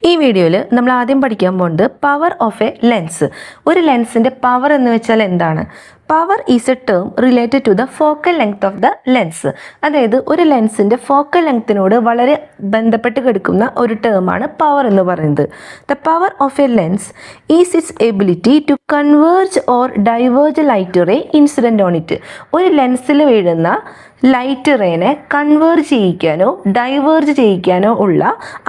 ഈ വീഡിയോയിൽ നമ്മൾ ആദ്യം പഠിക്കാൻ പോകുന്നത് പവർ ഓഫ് എ ലെൻസ്. ഒരു ലെൻസിൻ്റെ പവർ എന്ന് വെച്ചാൽ എന്താണ്? Power is a term related to the focal length of the lens. അതായത് ഒരു ലെൻസിൻ്റെ ഫോക്കൽ ലെങ്ത്തിനോട് വളരെ ബന്ധപ്പെട്ട് കിടക്കുന്ന ഒരു ടേമാണ് പവർ എന്ന് പറയുന്നത്. The power of a lens is its ability to converge or diverge light ray incident on it. ഒരു ലെൻസിൽ വീഴുന്ന ലൈറ്റ് റേനെ കൺവേർജ് ചെയ്യിക്കാനോ ഡൈവേർജ് ചെയ്യിക്കാനോ ഉള്ള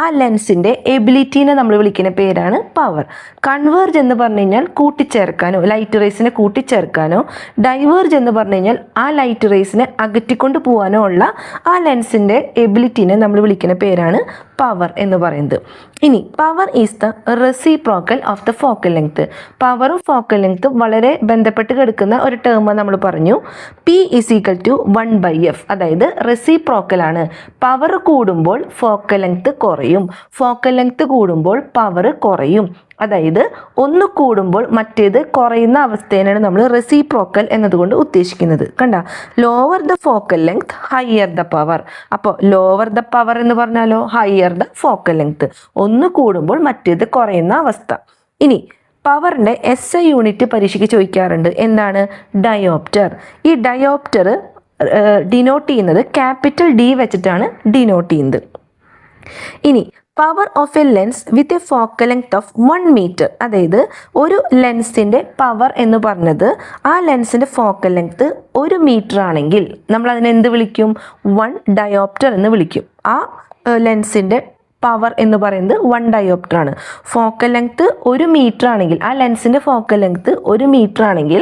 ആ ലെൻസിൻ്റെ എബിലിറ്റീനെ നമ്മൾ വിളിക്കുന്ന പേരാണ് പവർ. കൺവേർജ് എന്ന് പറഞ്ഞു കഴിഞ്ഞാൽ കൂട്ടിച്ചേർക്കാനോ, ലൈറ്റ് റേസിനെ കൂട്ടിച്ചേർക്കാനോ, ഡൈവേർജ് എന്ന് പറഞ്ഞു കഴിഞ്ഞാൽ ആ ലൈറ്റ് റേസിനെ അകറ്റിക്കൊണ്ട് പോകാനോ ഉള്ള ആ ലെൻസിൻ്റെ എബിലിറ്റീനെ നമ്മൾ വിളിക്കുന്ന പേരാണ് പവർ എന്ന് പറയുന്നത്. ഇനി power is the reciprocal of the focal length. പവറും ഫോക്കൽ ലെങ്ത്തും വളരെ ബന്ധപ്പെട്ട് കിടക്കുന്ന ഒരു ടേം നമ്മൾ പറഞ്ഞു. P is equal to 1/f. അതായത് റെസിപ്രോക്കൽ ആണ്. പവർ കൂടുമ്പോൾ ഫോക്കൽ ലെങ്ത് കുറയും, ഫോക്കൽ ലെങ്ത് കൂടുമ്പോൾ പവർ കുറയും. അതായത് ഒന്ന് കൂടുമ്പോൾ മറ്റേത് കുറയുന്ന അവസ്ഥേനാണ് നമ്മൾ റെസിപ്രോക്കൽ എന്നതുകൊണ്ട് ഉദ്ദേശിക്കുന്നത്. കണ്ട, lower the focal length higher the power. അപ്പോൾ ലോവർ ദ പവർ എന്ന് പറഞ്ഞാലോ ഹയർ ദ ഫോക്കൽ ലെങ്ത്. ഒന്ന് കൂടുമ്പോൾ മറ്റേത് കുറയുന്ന അവസ്ഥ. ഇനി പവറിൻ്റെ SI യൂണിറ്റ് പരീക്ഷയ്ക്ക് ചോദിക്കാറുണ്ട്. എന്താണ്? ഡയോപ്റ്റർ. ഈ ഡയോപ്റ്റർ ഡിനോട്ട് ചെയ്യുന്നത് ക്യാപിറ്റൽ D വെച്ചിട്ടാണ് ഡിനോട്ട് ചെയ്യുന്നത്. ഇനി power of a lens with a focal length of 1 metre. അതായത് ഒരു ലെൻസിൻ്റെ പവർ എന്ന് പറഞ്ഞത് ആ ലെൻസിൻ്റെ ഫോക്കൽ ലെങ്ത് 1 മീറ്റർ ആണെങ്കിൽ നമ്മൾ അതിനെ എന്ത് വിളിക്കും? 1 ഡയോപ്റ്റർ എന്ന് വിളിക്കും. ആ ലെൻസിൻ്റെ പവർ എന്ന് പറയുന്നത് 1 ഡയോപ്റ്റർ ആണ്. ഫോക്കൽ ലെങ്ത് 1 മീറ്റർ ആണെങ്കിൽ, ആ ലെൻസിൻ്റെ ഫോക്കൽ ലെങ്ത് 1 മീറ്റർ ആണെങ്കിൽ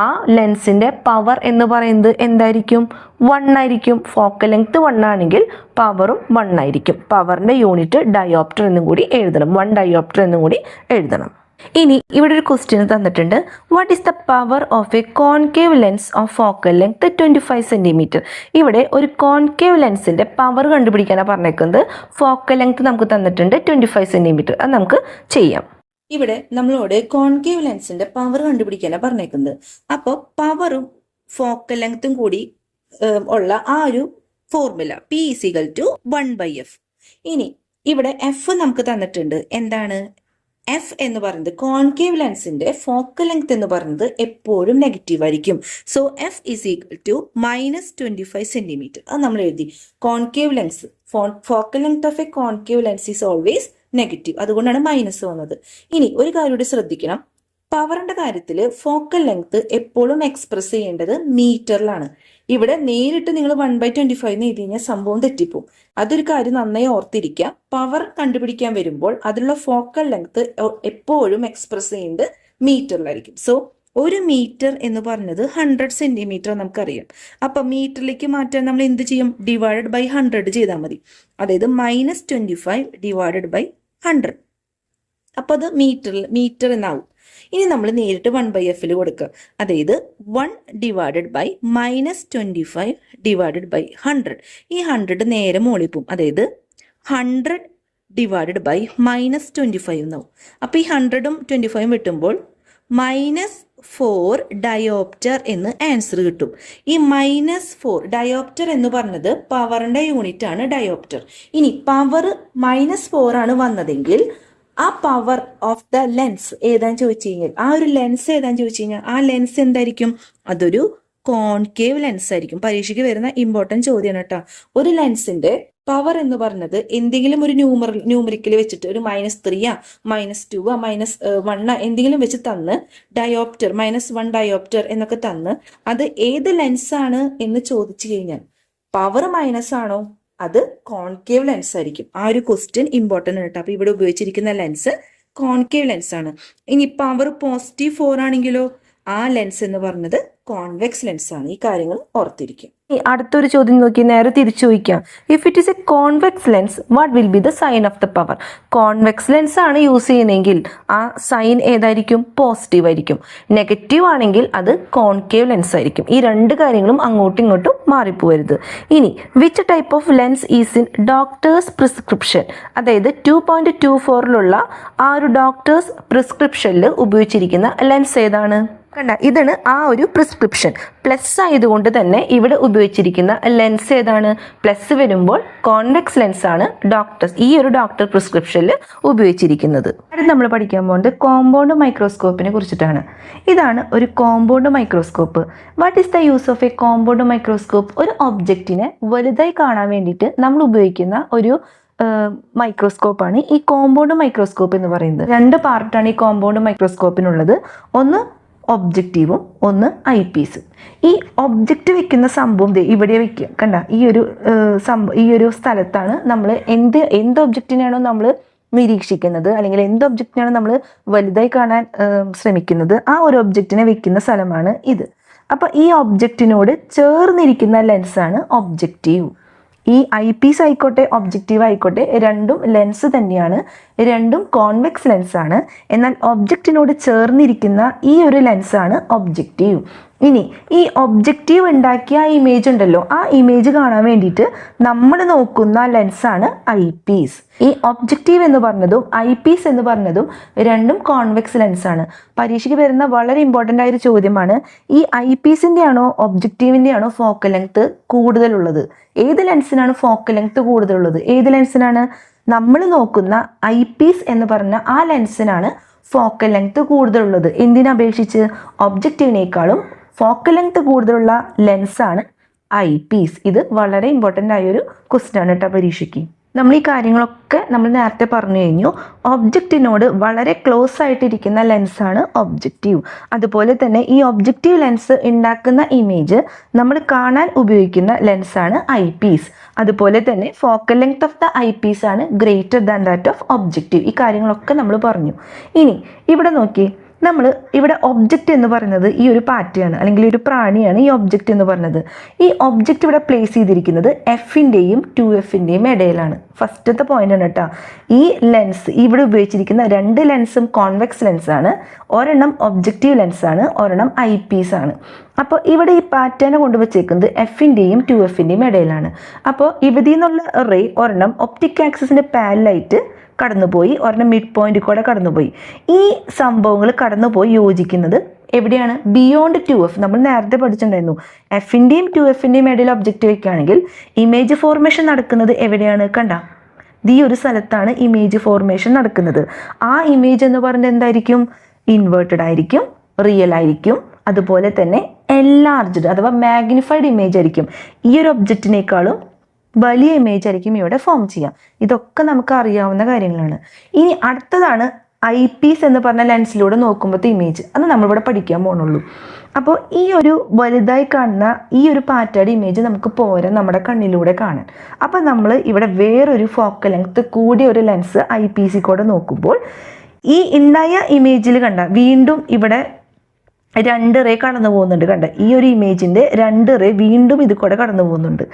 ആ ലെൻസിൻ്റെ പവർ എന്ന് പറയുന്നത് എന്തായിരിക്കും? 1 ആയിരിക്കും. ഫോക്കൽ ലെങ്ത് 1 ആണെങ്കിൽ പവറും 1 ആയിരിക്കും. പവറിൻ്റെ യൂണിറ്റ് ഡയോപ്റ്റർ എന്നും കൂടി എഴുതണം. 1 ഡയോപ്റ്റർ എന്നും കൂടി എഴുതണം. ഇനി ഇവിടെ ഒരു ക്വസ്റ്റ്യൻ തന്നിട്ടുണ്ട്. What is the power of A concave lens of focal length 25 centimetre. ഇവിടെ ഒരു കോൺകേവ് ലെൻസിൻ്റെ പവർ കണ്ടുപിടിക്കാനാണ് പറഞ്ഞേക്കുന്നത്. ഫോക്കൽ ലെങ്ത് നമുക്ക് തന്നിട്ടുണ്ട് 25 സെൻറ്റിമീറ്റർ. അത് നമുക്ക് ചെയ്യാം. ഇവിടെ നമ്മളോട് കോൺകേവ് ലെൻസിൻ്റെ പവർ കണ്ടുപിടിക്കാനാണ് പറഞ്ഞേക്കുന്നത്. അപ്പോൾ പവറും ഫോക്കൽ ലെങ്ത്തും കൂടി ഉള്ള ആ ഒരു ഫോർമുല P = 1/f. ഇനി ഇവിടെ F നമുക്ക് തന്നിട്ടുണ്ട്. എന്താണ് F എന്ന് പറയുന്നത്? കോൺകേവ് ലെൻസിന്റെ ഫോക്കൽ ലെങ്ത് എന്ന് പറയുന്നത് എപ്പോഴും നെഗറ്റീവ് ആയിരിക്കും. So F = -25 centimetre. അത് നമ്മൾ എഴുതി. Concave lens, focal length of A concave lens is always negative. അതുകൊണ്ടാണ് മൈനസ് വന്നത്. ഇനി ഒരു കാര്യം കൂടി ശ്രദ്ധിക്കണം. പവറിന്റെ കാര്യത്തിൽ ഫോക്കൽ ലെങ്ത് എപ്പോഴും എക്സ്പ്രസ് ചെയ്യേണ്ടത് മീറ്ററിലാണ്. ഇവിടെ നേരിട്ട് നിങ്ങൾ 1/25 എന്ന് എഴുതി കഴിഞ്ഞാൽ സംഭവം തെറ്റിപ്പോവും. അതൊരു കാര്യം നന്നായി ഓർത്തിരിക്കുക. പവർ കണ്ടുപിടിക്കാൻ വരുമ്പോൾ അതിലുള്ള ഫോക്കൽ ലെങ്ത് എപ്പോഴും എക്സ്പ്രസ് ചെയ്യുന്നത് മീറ്ററിലായിരിക്കും. സോ 1 മീറ്റർ എന്ന് പറഞ്ഞത് 100 സെന്റിമീറ്റർ നമുക്കറിയാം. അപ്പൊ മീറ്ററിലേക്ക് മാറ്റാൻ നമ്മൾ എന്ത് ചെയ്യും? /100 ചെയ്താൽ മതി. അതായത് -25 / 100. അപ്പൊ അത് മീറ്റർ എന്നാവും. ഇനി നമ്മൾ നേരിട്ട് 1/f കൊടുക്കുക. അതായത് 1 / -25 / 100. ഈ 100 നേരെ മോളിൽ പോവും. അതായത് 100 / -25 എന്നാവും. അപ്പോൾ ഈ 100ഉം 25ഉം വെട്ടുമ്പോൾ -4 ഡയോപ്റ്റർ എന്ന് ആൻസർ കിട്ടും. ഈ -4 ഡയോപ്റ്റർ എന്ന് പറഞ്ഞത് പവറിന്റെ യൂണിറ്റ് ആണ് ഡയോപ്റ്റർ. ഇനി പവർ -4 ആണ് വന്നതെങ്കിൽ ആ പവർ ഓഫ് ദ ലെൻസ് ഏതാന്ന് ചോദിച്ചു കഴിഞ്ഞാൽ, ആ ഒരു ലെൻസ് ഏതാന്ന് ചോദിച്ചു കഴിഞ്ഞാൽ ആ ലെൻസ് എന്തായിരിക്കും? അതൊരു കോൺകേവ് ലെൻസ് ആയിരിക്കും. പരീക്ഷയ്ക്ക് വരുന്ന ഇമ്പോർട്ടൻറ്റ് ചോദ്യമാണ് കേട്ടോ. ഒരു ലെൻസിന്റെ പവർ എന്ന് പറഞ്ഞത് എന്തെങ്കിലും ഒരു ന്യൂമറിക്കൽ വെച്ചിട്ട് ഒരു -3 -2 -1 എന്തെങ്കിലും വെച്ച് തന്ന് ഡയോപ്റ്റർ -1 ഡയോപ്റ്റർ എന്നൊക്കെ തന്ന് അത് ഏത് ലെൻസാണ് എന്ന് ചോദിച്ചു കഴിഞ്ഞാൽ പവർ മൈനസ് ആണോ? അത് കോൺകേവ് ലെൻസ് ആയിരിക്കും. ആ ഒരു ക്വസ്റ്റ്യൻ ഇമ്പോർട്ടൻ്റ് ആണ് കേട്ടോ. അപ്പോൾ ഇവിടെ ഉപയോഗിച്ചിരിക്കുന്ന ലെൻസ് കോൺകേവ് ലെൻസ് ആണ്. ഇനി പവർ +4 ആണെങ്കിലോ ആ ലെൻസ് എന്ന് പറഞ്ഞത് കോൺവെക്സ് ലെൻസ് ആണ്. ഈ കാര്യങ്ങൾ ഓർത്തിരിക്കും. അടുത്തൊരു ചോദ്യം നോക്കി, നേരെ തിരിച്ചു ചോദിക്കാം. If it is a convex lens what will be the sign of the power? Convex lens ആണ് യൂസ് ചെയ്യുന്നതെങ്കിൽ ആ സൈൻ ഏതായിരിക്കും? പോസിറ്റീവ് ആയിരിക്കും. നെഗറ്റീവ് ആണെങ്കിൽ അത് കോൺകേവ് ലെൻസ് ആയിരിക്കും. ഈ രണ്ട് കാര്യങ്ങളും അങ്ങോട്ടും ഇങ്ങോട്ടും മാറിപ്പോരുത്. ഇനി which type of lens is in doctors prescription? അതായത് 2.24 ആ ഒരു ഡോക്ടേഴ്സ് പ്രിസ്ക്രിപ്ഷനിൽ ഉപയോഗിച്ചിരിക്കുന്ന ലെൻസ് ഏതാണ്? കണ്ട, ഇതാണ് ആ ഒരു പ്രിസ്ക്രിപ്ഷൻ. പ്ലസ് ആയതുകൊണ്ട് തന്നെ ഇവിടെ ഉപയോഗിച്ചിരിക്കുന്ന ലെൻസ് ഏതാണ്? പ്ലസ് വരുമ്പോൾ കോൺവെക്സ് ലെൻസ് ആണ് ഈ ഒരു ഡോക്ടർ പ്രിസ്ക്രിപ്ഷനിൽ ഉപയോഗിച്ചിരിക്കുന്നത്. അടുത്ത് നമ്മൾ പഠിക്കാൻ പോകുന്നത് കോമ്പൗണ്ട് മൈക്രോസ്കോപ്പിനെ കുറിച്ചിട്ടാണ്. ഇതാണ് ഒരു compound microscope. What is the use of A compound microscope? ഒരു ഒബ്ജക്റ്റിനെ വലുതായി കാണാൻ വേണ്ടിയിട്ട് നമ്മൾ ഉപയോഗിക്കുന്ന ഒരു മൈക്രോസ്കോപ്പാണ് ഈ കോമ്പൗണ്ട് മൈക്രോസ്കോപ്പ് എന്ന് പറയുന്നത്. 2 പാർട്ടാണ് ഈ കോമ്പൗണ്ട് മൈക്രോസ്കോപ്പിനുള്ളത്. ഒന്ന് ഒബ്ജക്റ്റീവും ഒന്ന് ഐ പീസും. ഈ ഒബ്ജക്റ്റ് വെക്കുന്ന സംഭവം ഇവിടെ വെക്കുക. കണ്ട, ഈ ഒരു സ്ഥലത്താണ് നമ്മൾ എന്ത് ഒബ്ജക്റ്റിനാണോ നമ്മൾ നിരീക്ഷിക്കുന്നത്, അല്ലെങ്കിൽ എന്ത് ഒബ്ജക്റ്റിനാണോ നമ്മൾ വലുതായി കാണാൻ ശ്രമിക്കുന്നത്, ആ ഒരു ഒബ്ജക്റ്റിനെ വെക്കുന്ന സ്ഥലമാണ് ഇത്. അപ്പോൾ ഈ ഒബ്ജക്റ്റിനോട് ചേർന്നിരിക്കുന്ന ലെൻസാണ് ഒബ്ജക്റ്റീവ്. ഈ ഐ പീസ് ആയിക്കോട്ടെ ഒബ്ജക്റ്റീവ് ആയിക്കോട്ടെ, രണ്ടും ലെൻസ് തന്നെയാണ്, രണ്ടും കോൺവെക്സ് ലെൻസാണ്. എന്നാൽ ഒബ്ജക്റ്റിനോട് ചേർന്നിരിക്കുന്ന ഈ ഒരു ലെൻസാണ് ഒബ്ജക്റ്റീവ്. ഇനി ഈ ഒബ്ജക്റ്റീവ് ഉണ്ടാക്കിയ ഇമേജ് ഉണ്ടല്ലോ, ആ ഇമേജ് കാണാൻ വേണ്ടിയിട്ട് നമ്മൾ നോക്കുന്ന ലെൻസാണ് ഐ പീസ്. ഈ ഒബ്ജക്റ്റീവ് എന്ന് പറഞ്ഞതും ഐ പീസ് എന്ന് പറഞ്ഞതും രണ്ടും കോൺവെക്സ് ലെൻസാണ്. പരീക്ഷയ്ക്ക് വരുന്ന വളരെ ഇമ്പോർട്ടൻ്റ് ആയൊരു ചോദ്യമാണ്, ഈ ഐ പീസിൻ്റെ ആണോ ഒബ്ജക്റ്റീവിൻ്റെ ആണോ ഫോക്കൽ ലെങ്ത് കൂടുതലുള്ളത്? ഏത് ലെൻസിനാണ് ഫോക്കൽ ലെങ്ത് കൂടുതലുള്ളത്? ഏത് ലെൻസിനാണ്? നമ്മൾ നോക്കുന്ന ഐ പീസ് എന്ന് പറഞ്ഞ ആ ലെൻസിനാണ് ഫോക്കൽ ലെങ്ത് കൂടുതലുള്ളത്. എന്തിനപേക്ഷിച്ച്? ഒബ്ജക്റ്റീവിനേക്കാളും ഫോക്കൽ ലെങ്ത് കൂടുതലുള്ള ലെൻസാണ് ഐ പീസ്. ഇത് വളരെ ഇമ്പോർട്ടൻ്റ് ആയൊരു ക്വസ്റ്റ്യൻ ആണ് കേട്ടോ പരീക്ഷയ്ക്ക്. നമ്മൾ ഈ കാര്യങ്ങളൊക്കെ നമ്മൾ നേരത്തെ പറഞ്ഞു കഴിഞ്ഞു. ഒബ്ജക്റ്റിനോട് വളരെ ക്ലോസ് ആയിട്ടിരിക്കുന്ന ലെൻസാണ് ഒബ്ജക്റ്റീവ്. അതുപോലെ തന്നെ ഈ ഒബ്ജക്റ്റീവ് ലെൻസ് ഉണ്ടാക്കുന്ന ഇമേജ് നമ്മൾ കാണാൻ ഉപയോഗിക്കുന്ന ലെൻസാണ് ഐ പീസ്. അതുപോലെ തന്നെ focal length of the eyepiece ആണ് greater than that of objective. ഈ കാര്യങ്ങളൊക്കെ നമ്മൾ പറഞ്ഞു. ഇനി ഇവിടെ നോക്കി, നമ്മൾ ഇവിടെ ഒബ്ജക്റ്റ് എന്ന് പറയുന്നത് ഈ ഒരു പാറ്റയാണ്, അല്ലെങ്കിൽ ഒരു പ്രാണിയാണ് ഈ ഒബ്ജക്റ്റ് എന്ന് പറയുന്നത്. ഈ ഒബ്ജക്റ്റ് ഇവിടെ പ്ലേസ് ചെയ്തിരിക്കുന്നത് എഫിൻ്റെയും 2Fൻ്റെയും ഇടയിലാണ്. ഫസ്റ്റത്തെ പോയിന്റ് ആണ് കേട്ടോ. ഈ ലെൻസ് ഇവിടെ ഉപയോഗിച്ചിരിക്കുന്ന 2 ലെൻസും കോൺവെക്സ് ലെൻസാണ്. ഒരെണ്ണം ഒബ്ജക്റ്റീവ് ലെൻസാണ്, ഒരെണ്ണം ഐ പീസ് ആണ്. അപ്പോൾ ഇവിടെ ഈ പാറ്റേനെ കൊണ്ടുവച്ചേക്കുന്നത് എഫിൻ്റെയും 2Fൻ്റെയും ഇടയിലാണ്. അപ്പോൾ ഇവിടെ നിന്നുള്ള റേ ഒരെണ്ണം ഒപ്റ്റിക് ആക്സിസിൻ്റെ പാരലായിട്ട് കടന്നുപോയി, ഒരെണ്ണം മിഡ് പോയിന്റ് കൂടെ കടന്നുപോയി. ഈ സംഭവങ്ങൾ കടന്നുപോയി യോജിക്കുന്നത് എവിടെയാണ്? Beyond 2F. നമ്മൾ നേരത്തെ പഠിച്ചിട്ടുണ്ടായിരുന്നു, എഫിൻ്റെയും 2Fൻ്റെയും ഇടയിൽ ഒബ്ജക്റ്റ് വയ്ക്കുകയാണെങ്കിൽ ഇമേജ് ഫോർമേഷൻ നടക്കുന്നത് എവിടെയാണ്? കണ്ട, ഈ ഒരു സ്ഥലത്താണ് ഇമേജ് ഫോർമേഷൻ നടക്കുന്നത്. ആ ഇമേജ് എന്ന് പറയുന്നത് എന്തായിരിക്കും? ഇൻവേർട്ടഡ് ആയിരിക്കും, റിയൽ ആയിരിക്കും, അതുപോലെ തന്നെ എൻലാർജ്ഡ് അഥവാ മാഗ്നിഫൈഡ് ഇമേജ് ആയിരിക്കും. ഈ ഒരു ഒബ്ജക്റ്റിനേക്കാളും വലിയ ഇമേജ് ആയിരിക്കും ഇവിടെ ഫോം ചെയ്യാം. ഇതൊക്കെ നമുക്ക് അറിയാവുന്ന കാര്യങ്ങളാണ്. ഇനി അടുത്തതാണ് ഐ പീസ് എന്ന് പറഞ്ഞ ലെൻസിലൂടെ നോക്കുമ്പോഴത്തെ ഇമേജ്. അത് നമ്മളിവിടെ പഠിക്കാൻ പോകണുള്ളൂ. അപ്പോൾ ഈ ഒരു വലുതായി കാണുന്ന ഈ ഒരു പാറ്റയുടെ ഇമേജ് നമുക്ക് പോരാ നമ്മുടെ കണ്ണിലൂടെ കാണാൻ. അപ്പോൾ നമ്മൾ ഇവിടെ വേറൊരു ഫോക്കൽ ലെങ്ത് കൂടിയ ഒരു ലെൻസ് ഐ പി സി കൂടെ നോക്കുമ്പോൾ ഈ ഉണ്ടായ ഇമേജിൽ കണ്ട വീണ്ടും ഇവിടെ 2 റേ കടന്നു പോകുന്നുണ്ട്. കണ്ട, ഈ ഒരു ഇമേജിൻ്റെ 2 റേ വീണ്ടും ഇത് കൂടെ കടന്നു പോകുന്നുണ്ട്.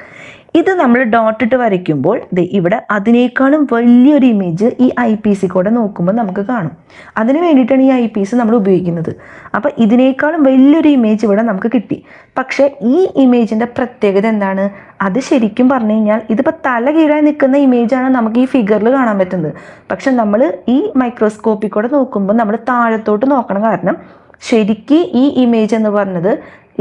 ഇത് നമ്മൾ ഡോട്ട് ഇട്ട് വരയ്ക്കുമ്പോൾ ഇവിടെ അതിനേക്കാളും വലിയൊരു ഇമേജ് ഈ ഐ പി സി കൂടെ നോക്കുമ്പോൾ നമുക്ക് കാണും. അതിന് വേണ്ടിയിട്ടാണ് ഈ ഐ പി സി നമ്മൾ ഉപയോഗിക്കുന്നത്. അപ്പോൾ ഇതിനേക്കാളും വലിയൊരു ഇമേജ് ഇവിടെ നമുക്ക് കിട്ടി. പക്ഷേ ഈ ഇമേജിൻ്റെ പ്രത്യേകത എന്താണ്? അത് ശരിക്കും പറഞ്ഞു കഴിഞ്ഞാൽ ഇതിപ്പോൾ തല കീഴായി നിൽക്കുന്ന ഇമേജാണ് നമുക്ക് ഈ ഫിഗറിൽ കാണാൻ പറ്റുന്നത്. പക്ഷെ നമ്മൾ ഈ മൈക്രോസ്കോപ്പിൽ കൂടെ നോക്കുമ്പോൾ നമ്മൾ താഴത്തോട്ട് നോക്കണം. കാരണം ശരിക്ക് ഈ ഇമേജ് എന്ന് പറഞ്ഞത്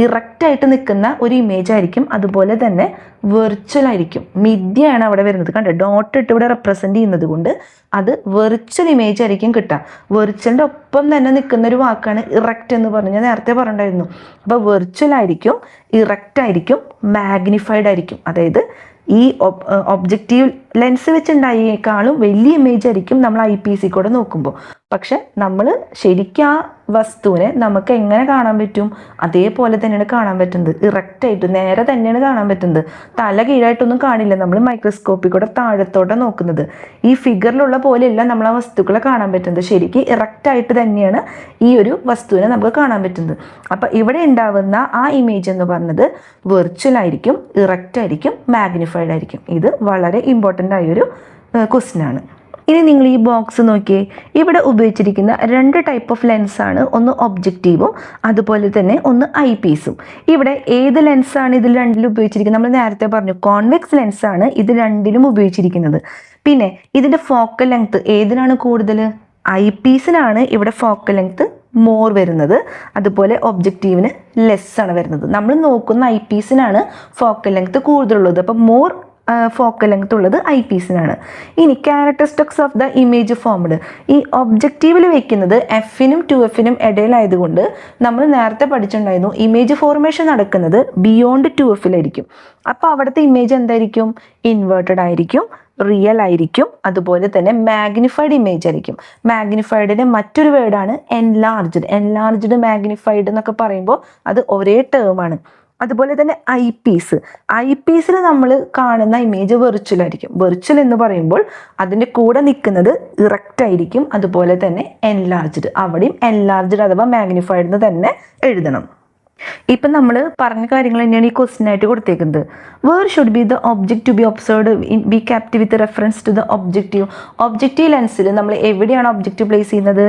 ഇറക്റ്റായിട്ട് നിൽക്കുന്ന ഒരു ഇമേജ് ആയിരിക്കും. അതുപോലെ തന്നെ വെർച്വൽ ആയിരിക്കും. മിഥ്യയാണ് അവിടെ വരുന്നത്. കണ്ടോ, ഡോട്ട് ഇട്ട് ഇവിടെ റെപ്രസെൻ്റ് ചെയ്യുന്നത് കൊണ്ട് അത് വെർച്വൽ ഇമേജ് ആയിരിക്കും കിട്ടുക. വെർച്വലിൻ്റെ ഒപ്പം തന്നെ നിൽക്കുന്ന ഒരു വാക്കാണ് ഇറക്റ്റ് എന്ന് പറഞ്ഞ് ഞാൻ നേരത്തെ പറഞ്ഞിട്ടുണ്ടായിരുന്നു. അപ്പോൾ വെർച്വൽ ആയിരിക്കും, ഇറക്റ്റ് ആയിരിക്കും, മാഗ്നിഫൈഡ് ആയിരിക്കും. അതായത് ഈ ഒബ്ജക്റ്റീവ് ലെൻസ് വെച്ചുണ്ടായേക്കാളും വലിയ ഇമേജ് ആയിരിക്കും നമ്മൾ ഐ പി സി കൂടെ നോക്കുമ്പോൾ. പക്ഷെ നമ്മൾ ശരിക്കും ആ വസ്തുവിനെ നമുക്ക് എങ്ങനെ കാണാൻ പറ്റും? അതേപോലെ തന്നെയാണ് കാണാൻ പറ്റുന്നത്. ഇറക്റ്റായിട്ട് നേരെ തന്നെയാണ് കാണാൻ പറ്റുന്നത്. തല കീഴായിട്ടൊന്നും കാണില്ല. നമ്മൾ മൈക്രോസ്കോപ്പിൽ കൂടെ താഴത്തോടെ നോക്കുന്നത്. ഈ ഫിഗറിലുള്ള പോലെയല്ല നമ്മൾ ആ വസ്തുക്കളെ കാണാൻ പറ്റുന്നത്. ശരിക്കും ഇറക്റ്റായിട്ട് തന്നെയാണ് ഈ ഒരു വസ്തുവിനെ നമുക്ക് കാണാൻ പറ്റുന്നത്. അപ്പം ഇവിടെ ഉണ്ടാവുന്ന ആ ഇമേജ് എന്ന് പറഞ്ഞത് വെർച്വൽ ആയിരിക്കും, ഇറക്റ്റ് ആയിരിക്കും, മാഗ്നിഫൈഡ് ആയിരിക്കും. ഇത് വളരെ ഇമ്പോർട്ടൻ്റ് ആയൊരു ക്വസ്റ്റ്യൻ ആണ്. ഇനി നിങ്ങൾ ഈ ബോക്സ് നോക്കിയേ. ഇവിടെ ഉപയോഗിച്ചിരിക്കുന്ന 2 ടൈപ്പ് ഓഫ് ലെൻസാണ്. ഒന്ന് ഒബ്ജക്റ്റീവും അതുപോലെ തന്നെ ഒന്ന് ഐ പീസും. ഇവിടെ ഏത് ലെൻസാണ് ഇതിൽ രണ്ടിലും ഉപയോഗിച്ചിരിക്കുന്നത്? നമ്മൾ നേരത്തെ പറഞ്ഞു കോൺവെക്സ് ലെൻസാണ് ഇത് രണ്ടിലും ഉപയോഗിച്ചിരിക്കുന്നത്. പിന്നെ ഇതിൻ്റെ ഫോക്കൽ ലെങ്ത് ഏതിനാണ് കൂടുതൽ? ഐ പീസിനാണ് ഇവിടെ ഫോക്കൽ ലെങ്ത് മോർ വരുന്നത്, അതുപോലെ ഒബ്ജക്റ്റീവിന് ലെസ് ആണ് വരുന്നത്. നമ്മൾ നോക്കുന്ന ഐ പീസിനാണ് ഫോക്കൽ ലെങ്ത് കൂടുതലുള്ളത്, അപ്പോൾ മോർ ഫോക്കൽ ലെങ്ത് ഉള്ളത് ഐ പീസിനാണ്. ഇനി characteristics of the image formed, ഈ ഒബ്ജക്റ്റീവിൽ വെക്കുന്നത് എഫിനും 2Fനും ഇടയിലായതുകൊണ്ട് നമ്മൾ നേരത്തെ പഠിച്ചിട്ടുണ്ടായിരുന്നു ഇമേജ് ഫോർമേഷൻ നടക്കുന്നത് ബിയോണ്ട് 2Fലായിരിക്കും. അപ്പോൾ അവിടുത്തെ ഇമേജ് എന്തായിരിക്കും? ഇൻവേർട്ടഡ് ആയിരിക്കും, റിയൽ ആയിരിക്കും, അതുപോലെ തന്നെ മാഗ്നിഫൈഡ് ഇമേജ് ആയിരിക്കും. മാഗ്നിഫൈഡിന്റെ മറ്റൊരു വേർഡാണ് എൻലാർജ്ഡ്. എൻലാർജ്ഡ് മാഗ്നിഫൈഡ് എന്നൊക്കെ പറയുമ്പോൾ അത് ഒരേ ടേമാണ്. അതുപോലെ തന്നെ ഐ പീസിൽ നമ്മൾ കാണുന്ന ഇമേജ് വെർച്വൽ ആയിരിക്കും. വെർച്വൽ എന്ന് പറയുമ്പോൾ അതിൻ്റെ കൂടെ നിൽക്കുന്നത് ഇറക്റ്റ് ആയിരിക്കും, അതുപോലെ തന്നെ എൻലാർജ്ഡ്, അവിടെയും എൻലാർജ്ഡ് അഥവാ മാഗ്നിഫൈഡ് എന്ന് തന്നെ എഴുതണം. ഇപ്പം നമ്മൾ പറഞ്ഞ കാര്യങ്ങൾ തന്നെയാണ് ഈ ക്വസ്റ്റ്യൻ ആയിട്ട് കൊടുത്തേക്കുന്നത്. Where should be the object to be observed be kept with reference to the objective. Objective ലെൻസിൽ നമ്മൾ എവിടെയാണ് ഒബ്ജക്റ്റീവ് പ്ലേസ് ചെയ്യുന്നത്?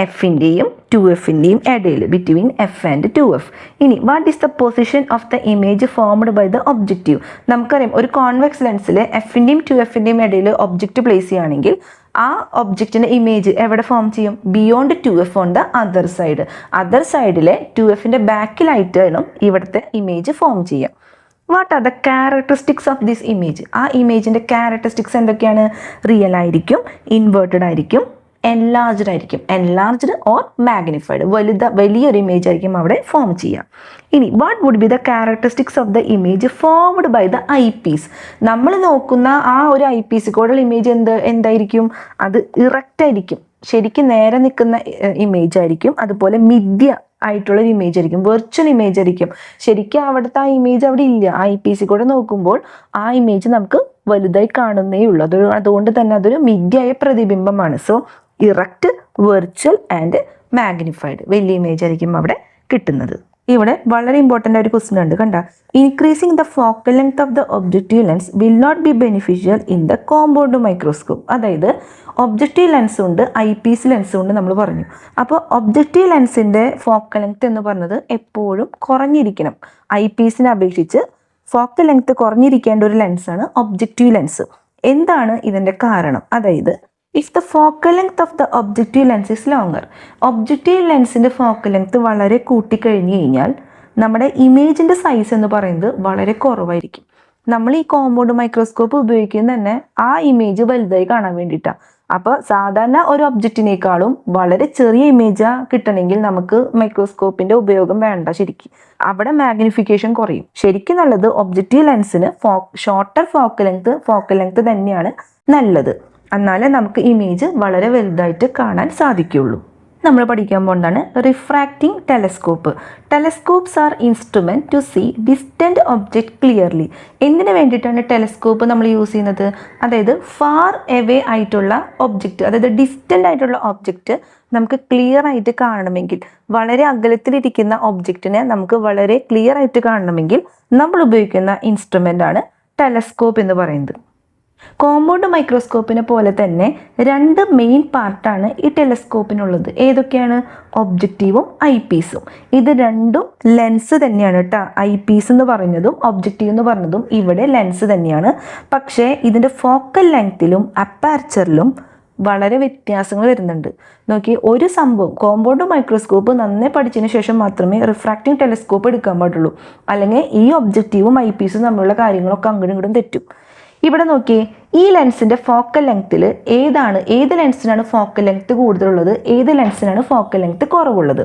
എഫിൻ്റെയും 2Fൻ്റെയും ഇടയിൽ, ബിറ്റ്വീൻ എഫ് ആൻഡ് 2F. ഇനി what is the position of the image formed by the objective. നമുക്കറിയാം ഒരു convex ലെൻസിൽ എഫിൻ്റെയും 2Fൻ്റെയും ഇടയിൽ object place ചെയ്യുകയാണെങ്കിൽ ആ ഒബ്ജക്റ്റിൻ്റെ ഇമേജ് എവിടെ ഫോം ചെയ്യും? Beyond 2F on the other side. Other സൈഡിലെ 2Fൻ്റെ ബാക്കിലായിട്ട് വേണം ഇവിടുത്തെ ഇമേജ് ഫോം ചെയ്യാം. What are the characteristics of this image? ആ ഇമേജിൻ്റെ ക്യാരക്ടറിസ്റ്റിക്സ് എന്തൊക്കെയാണ്? റിയൽ ആയിരിക്കും, ഇൻവേർട്ടഡ് ആയിരിക്കും, എൻലാർജ്ഡ് ആയിരിക്കും, എൻലാർജ്ഡ് ഓർ മാഗ്നിഫൈഡ്, വലിയൊരു ഇമേജ് ആയിരിക്കും അവിടെ ഫോം ചെയ്യുക. ഇനി what would be the characteristics of the image formed by the eyepiece. നമ്മൾ നോക്കുന്ന ആ ഒരു ഐ പീസ് കൂടെയുള്ള ഇമേജ് എന്തായിരിക്കും? അത് ഇറക്റ്റ് ആയിരിക്കും, ശരിക്കും നേരെ നിൽക്കുന്ന ഇമേജ് ആയിരിക്കും, അതുപോലെ മിഥ്യ ആയിട്ടുള്ളൊരു ഇമേജ് ആയിരിക്കും, വെർച്വൽ ഇമേജ് ആയിരിക്കും. ശരിക്കും അവിടുത്തെ ആ ഇമേജ് അവിടെ ഇല്ല. ഐ പി സി കൂടെ നോക്കുമ്പോൾ ആ ഇമേജ് നമുക്ക് വലുതായി കാണുന്നേ ഉള്ളൂ. അതുകൊണ്ട് തന്നെ അതൊരു മിഥ്യയായ പ്രതിബിംബമാണ്. So erect, virtual and magnified, വലിയ ഇമേജ് ആയിരിക്കും അവിടെ കിട്ടുന്നത്. ഇവിടെ വളരെ ഇമ്പോർട്ടൻ്റ് ആയ ഒരു ക്വസ്റ്റ്യൻ ഉണ്ട്, കണ്ട. Increasing the focal length of the objective lens will not be beneficial in the compound microscope. അതായത് ഒബ്ജക്റ്റീവ് ലെൻസും ഉണ്ട്, ഐ പീസ് ലെൻസും ഉണ്ട് നമ്മൾ പറഞ്ഞു. അപ്പോൾ ഒബ്ജക്റ്റീവ് ലെൻസിൻ്റെ ഫോക്കൽ ലെങ്ത് എന്ന് പറഞ്ഞത് എപ്പോഴും കുറഞ്ഞിരിക്കണം. ഐ പീസിനെ അപേക്ഷിച്ച് ഫോക്കൽ ലെങ്ത് കുറഞ്ഞിരിക്കേണ്ട ഒരു ലെൻസാണ് ഒബ്ജക്റ്റീവ് ലെൻസ്. എന്താണ് ഇതിൻ്റെ കാരണം? അതായത് if the focal length of the objective lens is longer, objective ലെൻസിൻ്റെ ഫോക്കൽ ലെങ്ത് വളരെ കൂട്ടിക്കഴിഞ്ഞ് കഴിഞ്ഞാൽ നമ്മുടെ ഇമേജിൻ്റെ സൈസ് എന്ന് പറയുന്നത് വളരെ കുറവായിരിക്കും. നമ്മൾ ഈ കോമ്പൗണ്ട് മൈക്രോസ്കോപ്പ് ഉപയോഗിക്കുന്നത് തന്നെ ആ ഇമേജ് വലുതായി കാണാൻ വേണ്ടിയിട്ടാണ്. അപ്പോൾ സാധാരണ ഒരു ഒബ്ജക്റ്റിനേക്കാളും വളരെ ചെറിയ ഇമേജ് കിട്ടണമെങ്കിൽ നമുക്ക് മൈക്രോസ്കോപ്പിൻ്റെ ഉപയോഗം വേണ്ട. ശരിക്കും അവിടെ മാഗ്നിഫിക്കേഷൻ കുറയും. ശരിക്കും നല്ലത് ഒബ്ജക്റ്റീവ് ലെൻസിന് ഷോർട്ടർ ഫോക്കൽ ലെങ്ത് തന്നെയാണ് നല്ലത്. എന്നാലേ നമുക്ക് ഇമേജ് വളരെ വലുതായിട്ട് കാണാൻ സാധിക്കുള്ളൂ. നമ്മൾ പഠിക്കാൻ പോകുന്നതാണ് refracting telescope. Telescopes are instrument to see distant object clearly. എന്തിനു വേണ്ടിയിട്ടാണ് ടെലസ്കോപ്പ് നമ്മൾ യൂസ് ചെയ്യുന്നത്? അതായത് ഫാർ എവേ ആയിട്ടുള്ള ഒബ്ജക്റ്റ്, അതായത് ഡിസ്റ്റൻ്റ് ആയിട്ടുള്ള ഒബ്ജക്റ്റ് നമുക്ക് ക്ലിയർ ആയിട്ട് കാണണമെങ്കിൽ, വളരെ അകലത്തിലിരിക്കുന്ന ഒബ്ജക്റ്റിനെ നമുക്ക് വളരെ ക്ലിയർ ആയിട്ട് കാണണമെങ്കിൽ നമ്മൾ ഉപയോഗിക്കുന്ന ഇൻസ്ട്രുമെൻ്റ് ആണ് ടെലസ്കോപ്പ് എന്ന് പറയുന്നത്. കോമ്പൗണ്ട് മൈക്രോസ്കോപ്പിനെ പോലെ തന്നെ രണ്ട് മെയിൻ പാർട്ടാണ് ഈ ടെലസ്കോപ്പിനുള്ളത്. ഏതൊക്കെയാണ്? ഒബ്ജക്റ്റീവും ഐ പീസും. ഇത് രണ്ടും ലെൻസ് തന്നെയാണ് കേട്ടോ. ഐ പീസ് എന്ന് പറഞ്ഞതും ഒബ്ജക്റ്റീവ് എന്ന് പറഞ്ഞതും ഇവിടെ ലെൻസ് തന്നെയാണ്. പക്ഷേ ഇതിൻ്റെ ഫോക്കൽ ലെങ്ത്തിലും അപ്പാർച്ചറിലും വളരെ വ്യത്യാസങ്ങൾ വരുന്നുണ്ട്. നോക്കി, ഒരു സംഭവം കോമ്പൗണ്ട് മൈക്രോസ്കോപ്പ് നന്നായി പഠിച്ചതിന് ശേഷം മാത്രമേ റിഫ്രാക്റ്റിംഗ് ടെലസ്കോപ്പ് എടുക്കാൻ പാടുള്ളൂ. അല്ലെങ്കിൽ ഈ ഒബ്ജക്റ്റീവും ഐ പീസും തമ്മിലുള്ള കാര്യങ്ങളൊക്കെ അങ്ങോട്ടും ഇങ്ങോട്ടും തെറ്റും. ഇവിടെ നോക്കിയേ, ഈ ലെൻസിൻ്റെ ഫോക്കൽ ലെങ്ത്തിൽ ഏത് ലെൻസിനാണ് ഫോക്കൽ ലെങ്ത് കൂടുതലുള്ളത്, ഏത് ലെൻസിനാണ് ഫോക്കൽ ലെങ്ത് കുറവുള്ളത്?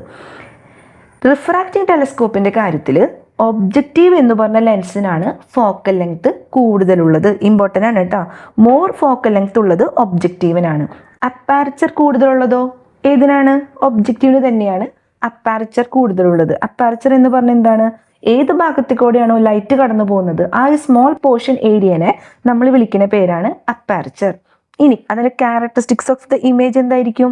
റിഫ്രാക്റ്റിംഗ് ടെലസ്കോപ്പിൻ്റെ കാര്യത്തിൽ ഒബ്ജക്റ്റീവ് എന്ന് പറഞ്ഞ ലെൻസിനാണ് ഫോക്കൽ ലെങ്ത് കൂടുതലുള്ളത്. ഇമ്പോർട്ടൻ്റ് ആണ് കേട്ടോ. മോർ ഫോക്കൽ ലെങ്ത് ഉള്ളത് ഒബ്ജക്റ്റീവിനാണ്. അപ്പാർച്ചർ കൂടുതലുള്ളതോ ഏതിനാണ്? ഒബ്ജക്റ്റീവിന് തന്നെയാണ് അപ്പാർച്ചർ കൂടുതലുള്ളത്. അപ്പാർച്ചർ എന്ന് പറഞ്ഞാൽ എന്താണ്? ഏത് ഭാഗത്തേക്കൂടെയാണോ ലൈറ്റ് കടന്നു പോകുന്നത് ആ ഒരു സ്മോൾ പോർഷൻ ഏരിയനെ നമ്മൾ വിളിക്കുന്ന പേരാണ് അപ്പാർച്ചർ. ഇനി അതിൻ്റെ ക്യാരക്ടറിസ്റ്റിക്സ് ഓഫ് ദ ഇമേജ് എന്തായിരിക്കും?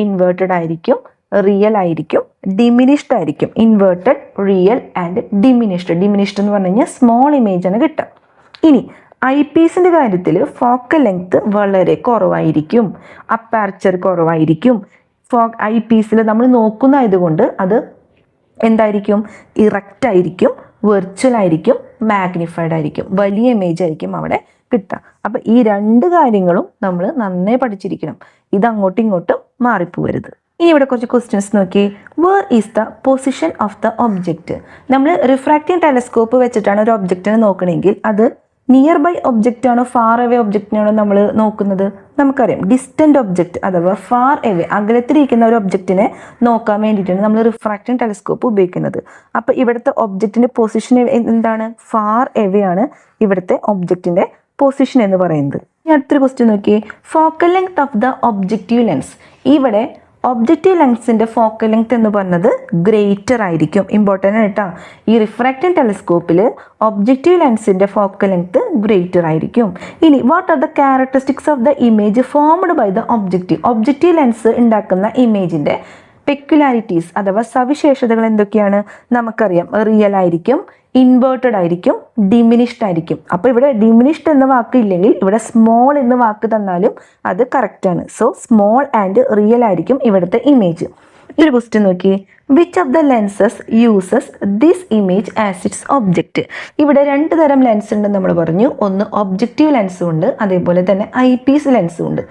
ഇൻവേർട്ടഡ് ആയിരിക്കും, റിയൽ ആയിരിക്കും, ഡിമിനിഷ്ഡ് ആയിരിക്കും. Inverted, real and diminished. Diminished എന്ന് പറഞ്ഞു കഴിഞ്ഞാൽ സ്മോൾ ഇമേജ് ആണ് കിട്ടുക. ഇനി ഐ പീസിൻ്റെ കാര്യത്തിൽ ഫോക്കൽ ലെങ്ത് വളരെ കുറവായിരിക്കും, അപ്പാർച്ചർ കുറവായിരിക്കും. ഐ പീസിൽ നമ്മൾ നോക്കുന്നതായതുകൊണ്ട് അത് എന്തായിരിക്കും? ഇറക്റ്റ് ആയിരിക്കും, വെർച്വൽ ആയിരിക്കും, മാഗ്നിഫൈഡ് ആയിരിക്കും, വലിയ ഇമേജ് ആയിരിക്കും അവിടെ കിട്ടുക. അപ്പം ഈ രണ്ട് കാര്യങ്ങളും നമ്മൾ നന്നായി പഠിച്ചിരിക്കണം. ഇത് അങ്ങോട്ടും ഇങ്ങോട്ടും മാറിപ്പോവരുത്. ഇനി ഇവിടെ കുറച്ച് ക്വസ്റ്റ്യൻസ് നോക്കി. Where is the position of the object? നമ്മൾ റിഫ്രാക്റ്റിംഗ് ടെലസ്കോപ്പ് വെച്ചിട്ടാണ് ഒരു ഒബ്ജക്റ്റിനെ നോക്കണമെങ്കിൽ അത് നിയർ ബൈ ഒബ്ജക്റ്റ് ആണോ ഫാർ എവേ ഒബ്ജക്റ്റിനാണോ നമ്മൾ നോക്കുന്നത്? നമുക്കറിയാം ഡിസ്റ്റന്റ് ഒബ്ജക്റ്റ് അഥവാ ഫാർ എവേ അകലത്തിരിക്കുന്ന ഒരു ഒബ്ജക്റ്റിനെ നോക്കാൻ വേണ്ടിയിട്ടാണ് നമ്മൾ റിഫ്രാക്റ്റിംഗ് ടെലസ്കോപ്പ് ഉപയോഗിക്കുന്നത്. അപ്പോൾ ഇവിടുത്തെ ഒബ്ജക്റ്റിന്റെ പൊസിഷൻ എന്താണ്? ഫാർ എവേ ആണ് ഇവിടുത്തെ ഒബ്ജക്റ്റിന്റെ പൊസിഷൻ എന്ന് പറയുന്നത്. ഇനി അടുത്തൊരു ക്വസ്റ്റ്യൻ നോക്കിയേ. Focal length of the objective lens. ഇവിടെ ഒബ്ജക്റ്റീവ് ലെൻസിന്റെ ഫോക്കൽ ലെങ്ത് എന്ന് പറഞ്ഞത് ഗ്രേറ്റർ ആയിരിക്കും. ഇമ്പോർട്ടൻ്റ് ആണ് കേട്ടോ. ഈ റിഫ്രാക്റ്റിംഗ് ടെലസ്കോപ്പിൽ ഒബ്ജക്റ്റീവ് ലെൻസിന്റെ ഫോക്കൽ ലെങ്ത് ഗ്രേറ്റർ ആയിരിക്കും. ഇനി what are the characteristics of the image formed by the objective? Objective lens ഉണ്ടാക്കുന്ന ഇമേജിന്റെ പെക്യുലാരിറ്റീസ് അഥവാ സവിശേഷതകൾ എന്തൊക്കെയാണ്? നമുക്കറിയാം റിയൽ ആയിരിക്കും, ഇൻവേർട്ടഡ് ആയിരിക്കും, ഡിമിനിഷ്ഡ് ആയിരിക്കും. അപ്പോൾ ഇവിടെ ഡിമിനിഷ്ഡ് എന്ന വാക്ക് ഇല്ലെങ്കിൽ ഇവിടെ സ്മോൾ എന്ന വാക്ക് തന്നാലും അത് കറക്റ്റ് ആണ്. സോ സ്മോൾ ആൻഡ് റിയൽ ആയിരിക്കും ഇവിടുത്തെ ഇമേജ്. ഒരു ക്വസ്റ്റ്യൻ നോക്കി. Which of the lenses uses this image as its object? ഇവിടെ രണ്ട് തരം ലെൻസ് ഉണ്ടെന്ന് നമ്മൾ പറഞ്ഞു. ഒന്ന് ഒബ്ജക്റ്റീവ് ലെൻസും ഉണ്ട്, അതേപോലെ തന്നെ ഐ പീസ് ലെൻസും ഉണ്ട്.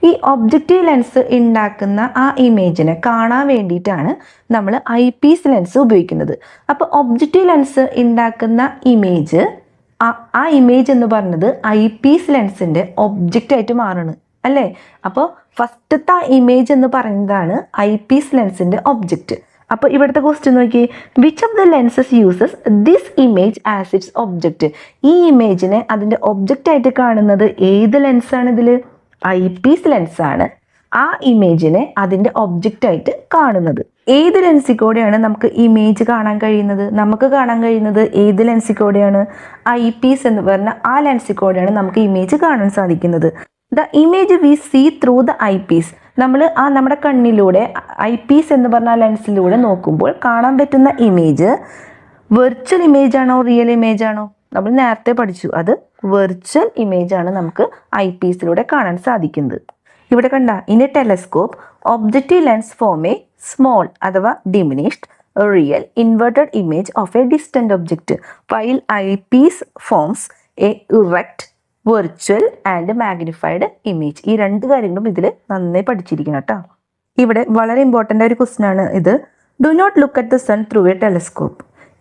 ഈ ഒബ്ജക്റ്റീവ് ലെൻസ് ഉണ്ടാക്കുന്ന ആ ഇമേജിനെ കാണാൻ വേണ്ടിയിട്ടാണ് നമ്മൾ ഐ പീസ് ലെൻസ് ഉപയോഗിക്കുന്നത്. അപ്പോൾ ഒബ്ജക്റ്റീവ് ലെൻസ് ഉണ്ടാക്കുന്ന ഇമേജ് ആ ഇമേജ് എന്ന് പറയുന്നത് ഐ പീസ് ലെൻസിൻ്റെ ഒബ്ജക്റ്റ് ആയിട്ട് മാറണം അല്ലേ? അപ്പോൾ ഫസ്റ്റത്തെ ഇമേജ് എന്ന് പറയുന്നതാണ് ഐ പീസ് ലെൻസിൻ്റെ ഒബ്ജക്റ്റ്. അപ്പോൾ ഇവിടുത്തെ ക്വസ്റ്റ്യൻ നോക്കി. Which of the lenses uses this image as its object? ഈ ഇമേജിനെ അതിൻ്റെ ഒബ്ജക്റ്റ് ആയിട്ട് കാണുന്നത് ഏത് ലെൻസാണ്? ഇതിൽ ഐ പീസ് ലെൻസാണ് ആ ഇമേജിനെ അതിൻ്റെ ഒബ്ജക്റ്റ് ആയിട്ട് കാണുന്നത്. ഏത് ലെൻസിൽ കൂടെയാണ് നമുക്ക് ഇമേജ് കാണാൻ കഴിയുന്നത്? നമുക്ക് കാണാൻ കഴിയുന്നത് ഏത് ലെൻസിൽ കൂടെയാണ്? ഐ പീസ് എന്ന് പറഞ്ഞ ആ ലെൻസിൽ കൂടെയാണ് നമുക്ക് ഇമേജ് കാണാൻ സാധിക്കുന്നത്. The image we see through the eyepiece. നമ്മൾ നമ്മുടെ കണ്ണിലൂടെ ഐ പീസ് എന്ന് പറഞ്ഞ ലെൻസിലൂടെ നോക്കുമ്പോൾ കാണാൻ പറ്റുന്ന ഇമേജ് വെർച്വൽ ഇമേജ് ആണോ റിയൽ ഇമേജ് ആണോ? നമ്മൾ നേരത്തെ പഠിച്ചു, അത് വെർച്വൽ ഇമേജ് ആണ് നമുക്ക് ഐ പീസിലൂടെ കാണാൻ സാധിക്കുന്നത്. ഇവിടെ കണ്ട in a telescope objective lens form a small അഥവാ diminished real inverted image of a distant object while eyepiece forms a erect virtual and magnified image. ഈ രണ്ട് കാര്യങ്ങളും ഇതിൽ നന്നായി പഠിച്ചിരിക്കണം കേട്ടോ. ഇവിടെ വളരെ ഇമ്പോർട്ടൻ്റ് ഒരു ക്വസ്റ്റ്യൻ ആണ് ഇത്. Do not look at the sun through a telescope.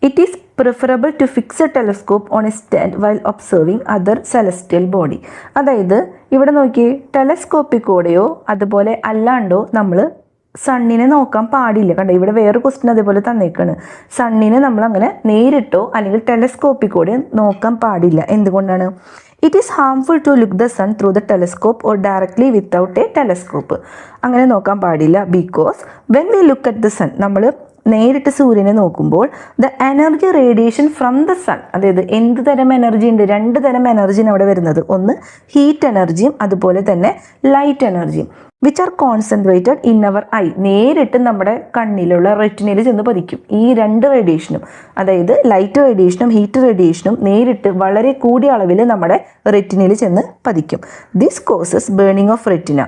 It is preferable to fix a telescope on a stand while observing other celestial body. അതായത് ഇവിടെ നോക്കി, ടെലസ്കോപ്പിൽ കൂടെയോ അതുപോലെ അല്ലാണ്ടോ നമ്മൾ സണ്ണിനെ നോക്കാൻ പാടില്ല. കണ്ടോ ഇവിടെ വേറെ ക്വസ്റ്റ്യൻ അതേപോലെ തന്നേക്കാണ്. സണ്ണിനെ നമ്മൾ അങ്ങനെ നേരിട്ടോ അല്ലെങ്കിൽ ടെലസ്കോപ്പിൽ കൂടെ നോക്കാൻ പാടില്ല. എന്തുകൊണ്ടാണ്? It is harmful to look the sun through the telescope or directly without a telescope. അങ്ങനെ നോക്കാൻ പാടില്ല. Because when we look at the sun, നമ്മൾ നേരിട്ട് സൂര്യനെ നോക്കുമ്പോൾ the energy radiation from the sun, അതായത് എന്ത് തരം എനർജി ഉണ്ട്? രണ്ട് തരം എനർജിയാണ് അവിടെ വരുന്നത്. ഒന്ന് ഹീറ്റ് എനർജിയും അതുപോലെ തന്നെ ലൈറ്റ് എനർജിയും which are concentrated in our eye. നേരിട്ട് നമ്മുടെ കണ്ണിലുള്ള റെറ്റിനയിൽ ചെന്ന് പതിക്കും. ഈ രണ്ട് റേഡിയേഷനും, അതായത് ലൈറ്റ് റേഡിയേഷനും ഹീറ്റ് റേഡിയേഷനും നേരിട്ട് വളരെ കൂടിയ അളവിൽ നമ്മുടെ റെറ്റിനയിൽ ചെന്ന് പതിക്കും. This causes burning of retina.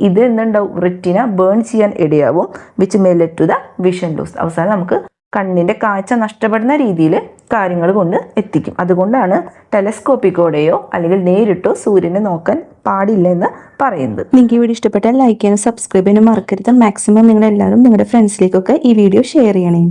ഇത് എന്തുണ്ടാവും? റെറ്റിന ബേൺ ചെയ്യാൻ ഇടയാവും. Which may lead to the vision loss. അവസാനം നമുക്ക് കണ്ണിൻ്റെ കാഴ്ച നഷ്ടപ്പെടുന്ന രീതിയിൽ കാര്യങ്ങൾ കൊണ്ട് എത്തിക്കും. അതുകൊണ്ടാണ് ടെലസ്കോപ്പിക്കോടെയോ അല്ലെങ്കിൽ നേരിട്ടോ സൂര്യനെ നോക്കാൻ പാടില്ല എന്ന് പറയുന്നത്. നിങ്ങൾക്ക് ഈ വീഡിയോ ഇഷ്ടപ്പെട്ടാൽ ലൈക്ക് ചെയ്യാനും സബ്സ്ക്രൈബ് ചെയ്യാനും മറക്കരുത്. മാക്സിമം നിങ്ങളെല്ലാവരും നിങ്ങളുടെ ഫ്രണ്ട്സിലേക്കൊക്കെ ഈ വീഡിയോ ഷെയർ ചെയ്യണേ.